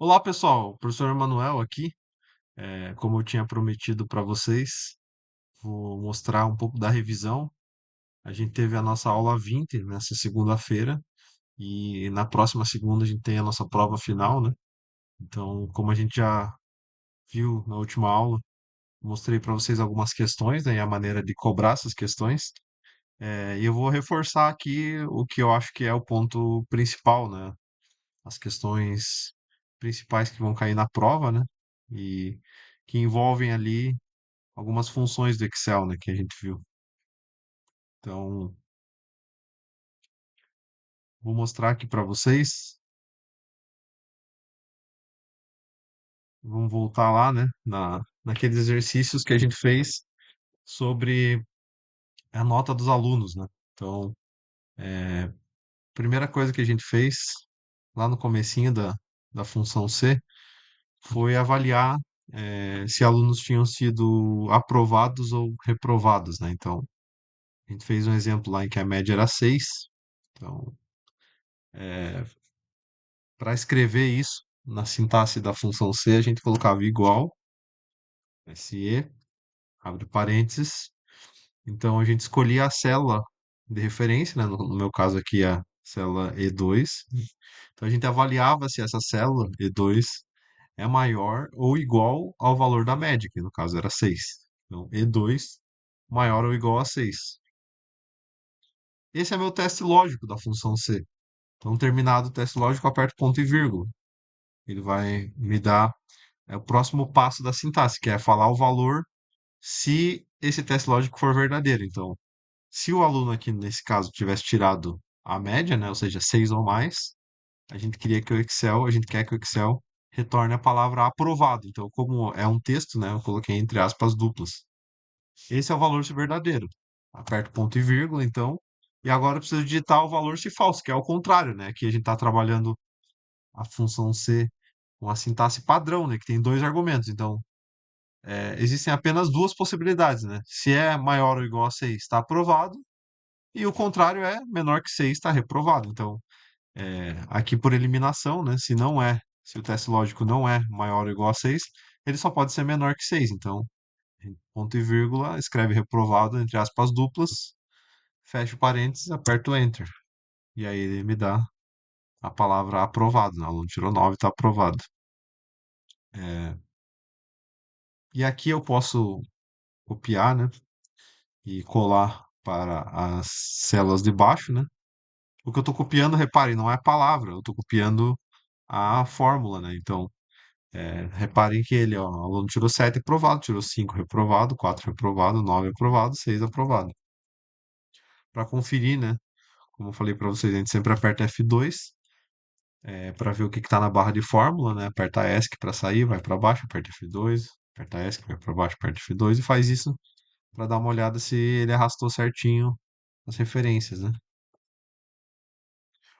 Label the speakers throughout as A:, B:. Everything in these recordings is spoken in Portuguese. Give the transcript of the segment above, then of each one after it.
A: Olá, pessoal. Professor Emanuel aqui. Como eu tinha prometido para vocês, vou mostrar um pouco da revisão. A gente teve a nossa aula 20 nessa segunda-feira e na próxima segunda a gente tem a nossa prova final, né? Então, como a gente já viu na última aula, mostrei para vocês algumas questões, né, e a maneira de cobrar essas questões. E eu vou reforçar aqui o que eu acho que é o ponto principal, né? As questões principais que vão cair na prova, né? E que envolvem ali algumas funções do Excel, né, que a gente viu. Então, vou mostrar aqui para vocês. Vamos voltar lá, né, naqueles exercícios que a gente fez sobre a nota dos alunos, né? Então, primeira coisa que a gente fez lá no comecinho da função C foi avaliar se alunos tinham sido aprovados ou reprovados, né? Então, a gente fez um exemplo lá em que a média era 6. Então, para escrever isso na sintaxe da função C, a gente colocava igual, SE, abre parênteses. Então, a gente escolhia a célula de referência, né? No meu caso aqui, a célula E2. Então, a gente avaliava se essa célula E2 é maior ou igual ao valor da média, que no caso era 6. Então, E2 maior ou igual a 6. Esse é meu teste lógico da função C. Então, terminado o teste lógico, eu aperto ponto e vírgula. Ele vai me dar o próximo passo da sintaxe, que é falar o valor se esse teste lógico for verdadeiro. Então, se o aluno aqui, nesse caso, tivesse tirado a média, né, ou seja, 6 ou mais, a gente quer que o Excel retorne a palavra aprovado. Então, como é um texto, né, eu coloquei entre aspas duplas. Esse é o valor se verdadeiro. Aperto ponto e vírgula, então, e agora eu preciso digitar o valor se falso, que é o contrário, né? Aqui a gente está trabalhando a função C com a sintaxe padrão, né, que tem dois argumentos. Então, existem apenas duas possibilidades, né? Se é maior ou igual a 6, está aprovado, e o contrário é menor que 6, está reprovado. Então, aqui por eliminação, né? Se o teste lógico não é maior ou igual a 6, ele só pode ser menor que 6. Então, ponto e vírgula, escreve reprovado entre aspas duplas, fecha o parênteses, aperta o Enter. E aí ele me dá a palavra aprovado, né? O aluno tirou 9, está aprovado. É, e aqui eu posso copiar, né? E colar para as células de baixo, né? O que eu estou copiando, repare, não é a palavra, eu estou copiando a fórmula, né? Então, reparem que ele, ó, o aluno tirou 7 aprovado, tirou 5 reprovado, 4 reprovado, 9 aprovado, 6 aprovado. Para conferir, né? Como eu falei para vocês, a gente sempre aperta F2 para ver o que está na barra de fórmula, né? Aperta ESC para sair, vai para baixo, aperta F2, aperta ESC, vai para baixo, aperta F2 e faz isso para dar uma olhada se ele arrastou certinho as referências, né?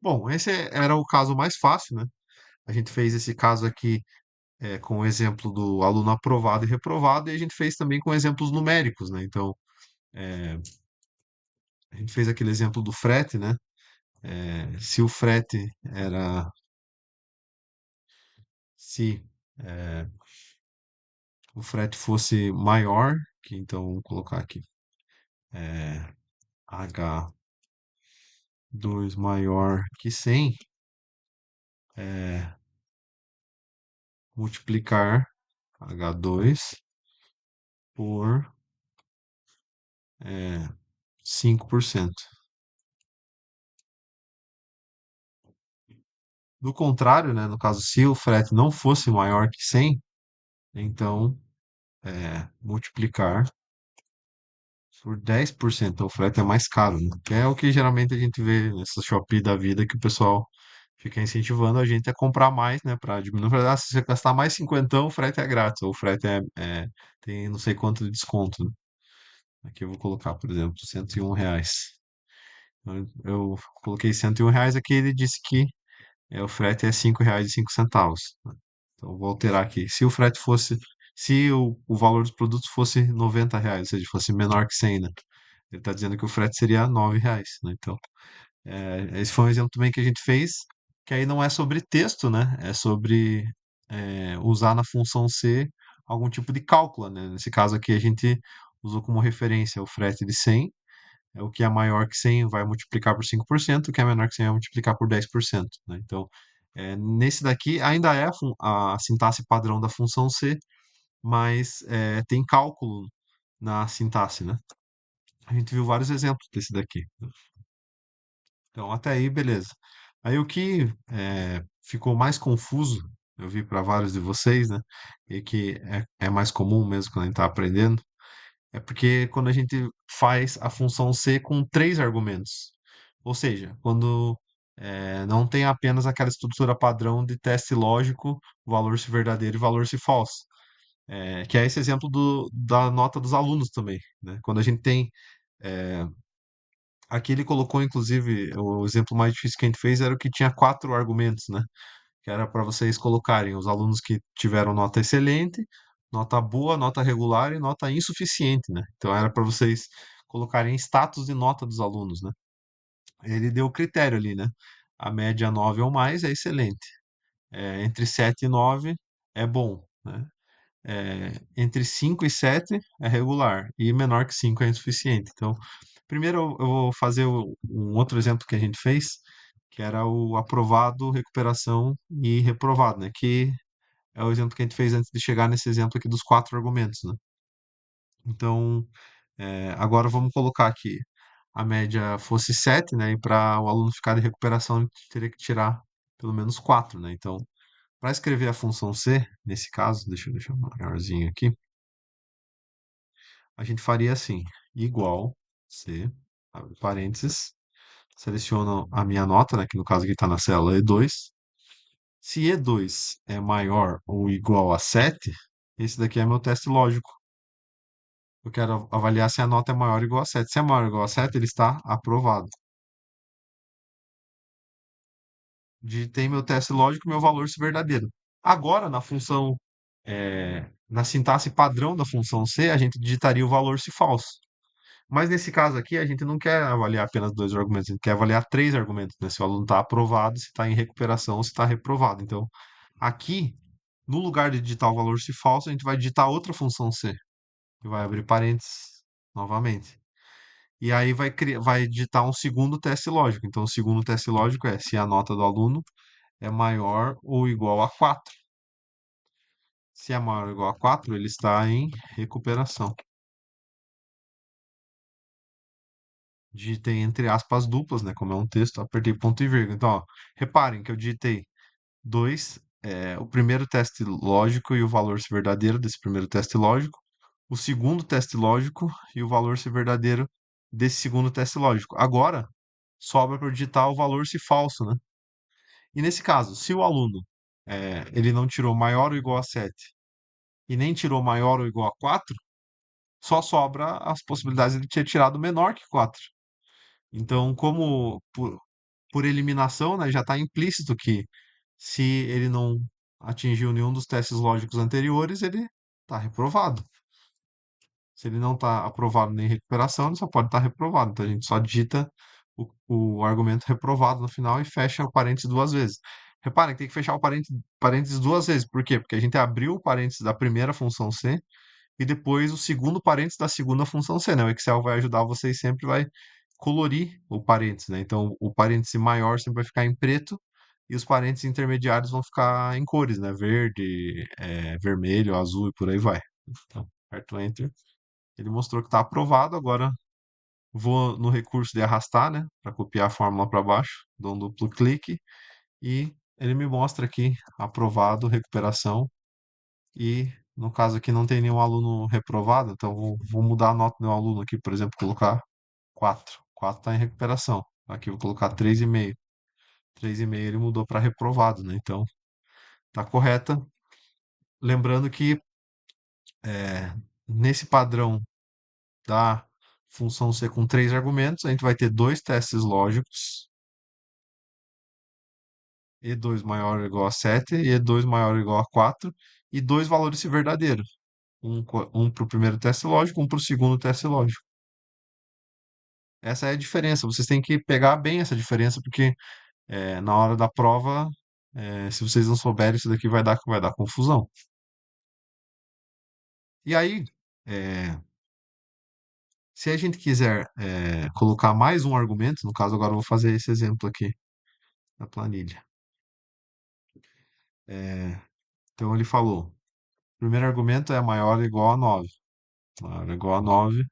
A: Bom, esse era o caso mais fácil, né? A gente fez esse caso aqui com o exemplo do aluno aprovado e reprovado, e a gente fez também com exemplos numéricos, né? Então, a gente fez aquele exemplo do frete, né? Se o frete era. Se o frete fosse maior, que então vamos colocar aqui H2 maior que 100, multiplicar H2 por 5%. Do contrário, né, no caso, se o frete não fosse maior que 100, então multiplicar por 10%. Então, o frete é mais caro, né? Que é o que geralmente a gente vê nessa Shopee da vida, que o pessoal fica incentivando a gente a comprar mais, né, para diminuir. Ah, se você gastar mais 50, o frete é grátis, ou o frete tem não sei quanto de desconto, né? Aqui eu vou colocar, por exemplo, R$ 101. Então, eu coloquei R$ 101, aqui ele disse que o frete é R$ 5,05, né? Então, eu vou alterar aqui. Se o valor dos produtos fosse R$ 90, ou seja, fosse menor que 100, né? Ele está dizendo que o frete seria R$ 9, né? Então, esse foi um exemplo também que a gente fez, que aí não é sobre texto, né? É sobre usar na função C algum tipo de cálculo, né? Nesse caso aqui a gente usou como referência o frete de 100, o que é maior que 100 vai multiplicar por 5%, o que é menor que 100 vai multiplicar por 10%, né? Então, nesse daqui ainda é a sintaxe padrão da função C, mas tem cálculo na sintaxe, né? A gente viu vários exemplos desse daqui. Então, até aí, beleza. Aí o que ficou mais confuso, eu vi para vários de vocês, né? E que é mais comum mesmo quando a gente está aprendendo, é porque quando a gente faz a função C com três argumentos. Ou seja, quando não tem apenas aquela estrutura padrão de teste lógico, valor se verdadeiro e valor se falso. Que é esse exemplo da nota dos alunos também, né? Quando a gente tem aqui ele colocou, inclusive, o exemplo mais difícil que a gente fez era o que tinha quatro argumentos, né? Que era para vocês colocarem os alunos que tiveram nota excelente, nota boa, nota regular e nota insuficiente, né? Então era para vocês colocarem status de nota dos alunos, né? Ele deu o critério ali, né? A média 9 ou mais é excelente. Entre 7 e 9 é bom, né? Entre 5 e 7 é regular e menor que 5 é insuficiente. Então, primeiro eu vou fazer um outro exemplo que a gente fez, que era o aprovado, recuperação e reprovado, né? Que é o exemplo que a gente fez antes de chegar nesse exemplo aqui dos quatro argumentos, né? Então, agora vamos colocar aqui a média fosse 7, né? E para o aluno ficar de recuperação, ele teria que tirar pelo menos 4, né? Então, para escrever a função C, nesse caso, deixa eu deixar maiorzinho aqui, a gente faria assim, igual C, abre parênteses, seleciono a minha nota, né, que no caso aqui está na célula E2. Se E2 é maior ou igual a 7, esse daqui é meu teste lógico. Eu quero avaliar se a nota é maior ou igual a 7. Se é maior ou igual a 7, ele está aprovado. Digitei meu teste lógico e meu valor se verdadeiro. Agora, na sintaxe padrão da função C, a gente digitaria o valor se falso. Mas nesse caso aqui, a gente não quer avaliar apenas dois argumentos, a gente quer avaliar três argumentos, né? Se o aluno está aprovado, se está em recuperação, se está reprovado. Então, aqui, no lugar de digitar o valor se falso, a gente vai digitar outra função C, que vai abrir parênteses novamente. E aí vai digitar um segundo teste lógico. Então, o segundo teste lógico é se a nota do aluno é maior ou igual a 4. Se é maior ou igual a 4, ele está em recuperação. Digitei entre aspas duplas, né? Como é um texto, apertei ponto e vírgula. Então, ó, reparem que eu digitei dois, o primeiro teste lógico e o valor se verdadeiro desse primeiro teste lógico, o segundo teste lógico e o valor se verdadeiro desse segundo teste lógico. Agora, sobra para eu digitar o valor se falso, né? E nesse caso, se o aluno ele não tirou maior ou igual a 7 e nem tirou maior ou igual a 4, só sobra as possibilidades de ele ter tirado menor que 4. Então, como por eliminação, né, já está implícito que se ele não atingiu nenhum dos testes lógicos anteriores, ele está reprovado. Se ele não está aprovado nem em recuperação, ele só pode estar reprovado. Então a gente só digita o argumento reprovado no final e fecha o parênteses duas vezes. Reparem que tem que fechar o parênteses duas vezes. Por quê? Porque a gente abriu o parênteses da primeira função C e depois o segundo parênteses da segunda função C, né? O Excel vai ajudar vocês sempre, vai colorir o parênteses, né? Então, o parêntese maior sempre vai ficar em preto e os parênteses intermediários vão ficar em cores, né? Verde, vermelho, azul e por aí vai. Então, aperto Enter. Ele mostrou que está aprovado, agora vou no recurso de arrastar, né? Para copiar a fórmula para baixo, dou um duplo clique e ele me mostra aqui aprovado, recuperação e no caso aqui não tem nenhum aluno reprovado, então vou mudar a nota do meu aluno aqui, por exemplo, colocar 4. 4 está em recuperação. Aqui eu vou colocar 3,5. 3,5 ele mudou para reprovado, né? Então tá correta. Lembrando que nesse padrão da função C com três argumentos, a gente vai ter dois testes lógicos, E2 maior ou igual a 7 e E2 maior ou igual a 4, e dois valores verdadeiros. Um para o primeiro teste lógico, um para o segundo teste lógico. Essa é a diferença. Vocês têm que pegar bem essa diferença, porque na hora da prova Se vocês não souberem, isso daqui vai dar confusão. E aí, é, se a gente quiser colocar mais um argumento, no caso agora eu vou fazer esse exemplo aqui na planilha. É, então ele falou, o primeiro argumento é maior ou igual a 9. Maior ou igual a 9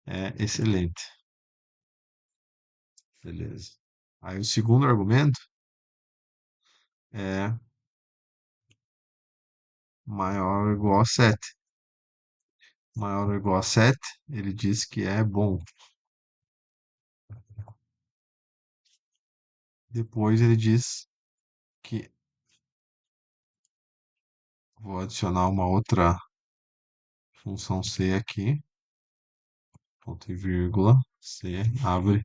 A: é excelente. Beleza. Aí o segundo argumento é maior ou igual a 7. Maior ou igual a 7, ele diz que é bom. Depois ele diz que vou adicionar uma outra função C aqui, ponto e vírgula, C, abre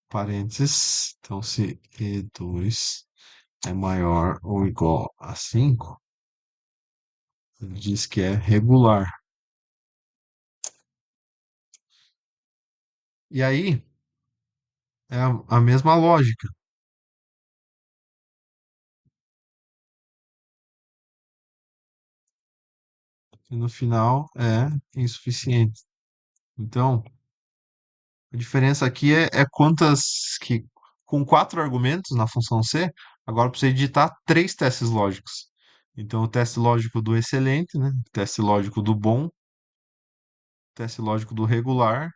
A: parênteses. Então, se E2 é maior ou igual a 5, ele diz que é regular. E aí, é a mesma lógica. E no final é insuficiente. Então, a diferença aqui é quantas que com quatro argumentos na função C, agora precisa digitar três testes lógicos. Então, o teste lógico do excelente, né? O teste lógico do bom, o teste lógico do regular,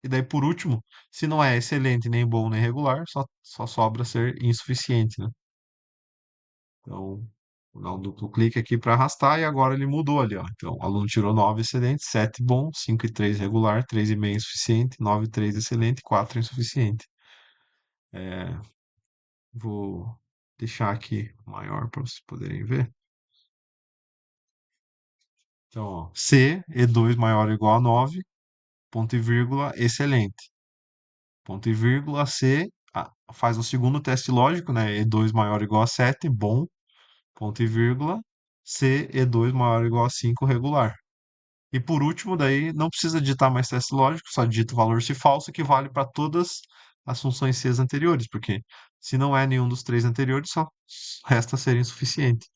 A: e daí por último, se não é excelente, nem bom, nem regular, só sobra ser insuficiente, né? Então, vou dar um duplo clique aqui para arrastar e agora ele mudou ali, ó. Então, o aluno tirou 9 excelente, 7 bom, 5 e 3 regular, 3,5 insuficiente, 9 e 3 excelente, 4 insuficiente. É, vou deixar aqui maior para vocês poderem ver. Então, ó, C, E2 maior ou igual a 9, ponto e vírgula, excelente. Ponto e vírgula, C, faz o segundo teste lógico, né? E2 maior ou igual a 7, bom, ponto e vírgula, C, E2 maior ou igual a 5, regular. E por último, daí não precisa digitar mais teste lógico, só digita o valor se falso, que vale para todas as funções C anteriores, porque se não é nenhum dos três anteriores, só resta ser insuficiente.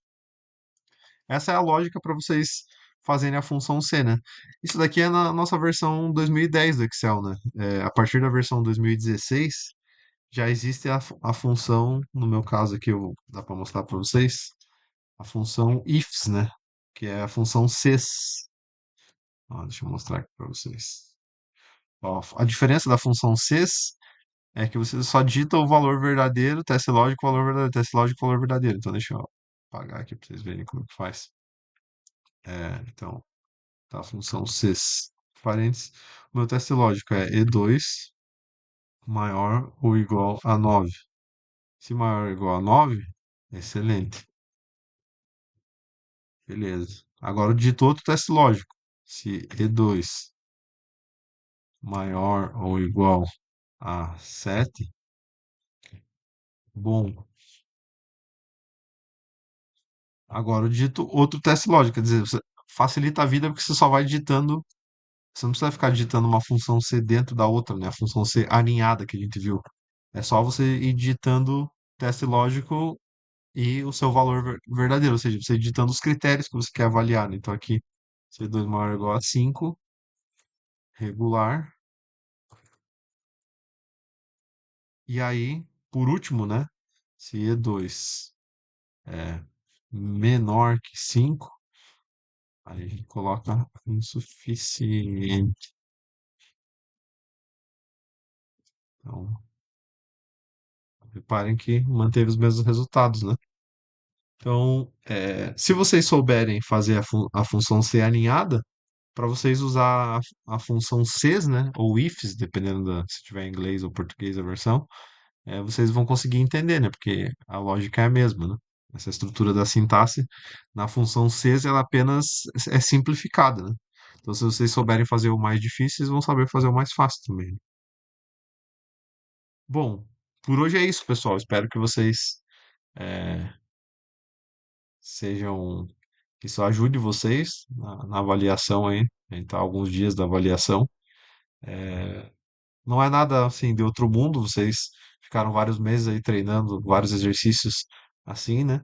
A: Essa é a lógica para vocês fazerem a função C, né? Isso daqui é na nossa versão 2010 do Excel, né? A partir da versão 2016, já existe a função, no meu caso aqui, dá para mostrar para vocês, a função ifs, né? Que é a função Cs. Ó, deixa eu mostrar aqui para vocês. Ó, a diferença da função Cs é que você só digita o valor verdadeiro, teste lógico, valor verdadeiro, teste lógico, valor verdadeiro. Então, deixa eu apagar aqui para vocês verem como que faz. Então, tá, a função sys, parênteses. O meu teste lógico é E2 maior ou igual a 9. Se maior ou igual a 9, excelente. Beleza. Agora eu digito outro teste lógico. Se E2 maior ou igual a 7, bom. Agora eu digito outro teste lógico. Quer dizer, você facilita a vida porque você só vai digitando. Você não precisa ficar digitando uma função C dentro da outra, né? A função C aninhada que a gente viu. É só você ir digitando teste lógico e o seu valor verdadeiro, ou seja, você digitando os critérios que você quer avaliar, né? Então aqui, C2 maior ou igual a 5, regular. E aí, por último, né? Se E2 é menor que 5, aí a gente coloca insuficiente. Então, reparem que manteve os mesmos resultados, né? Então, se vocês souberem fazer a função C aninhada, para vocês usar a função Cs, né, ou ifs, dependendo se tiver em inglês ou português a versão, vocês vão conseguir entender, né, porque a lógica é a mesma, né? Essa estrutura da sintaxe na função Cs ela apenas é simplificada, né? Então, se vocês souberem fazer o mais difícil, vocês vão saber fazer o mais fácil também, né? Bom, por hoje é isso, pessoal. Espero que vocês é, sejam que isso ajude vocês na avaliação aí. A gente tá há alguns dias da avaliação. Não é nada assim de outro mundo, vocês ficaram vários meses aí treinando vários exercícios assim, né?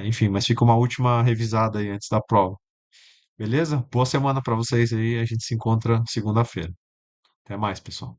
A: Enfim, mas fica uma última revisada aí antes da prova. Beleza? Boa semana para vocês aí. A gente se encontra segunda-feira. Até mais, pessoal.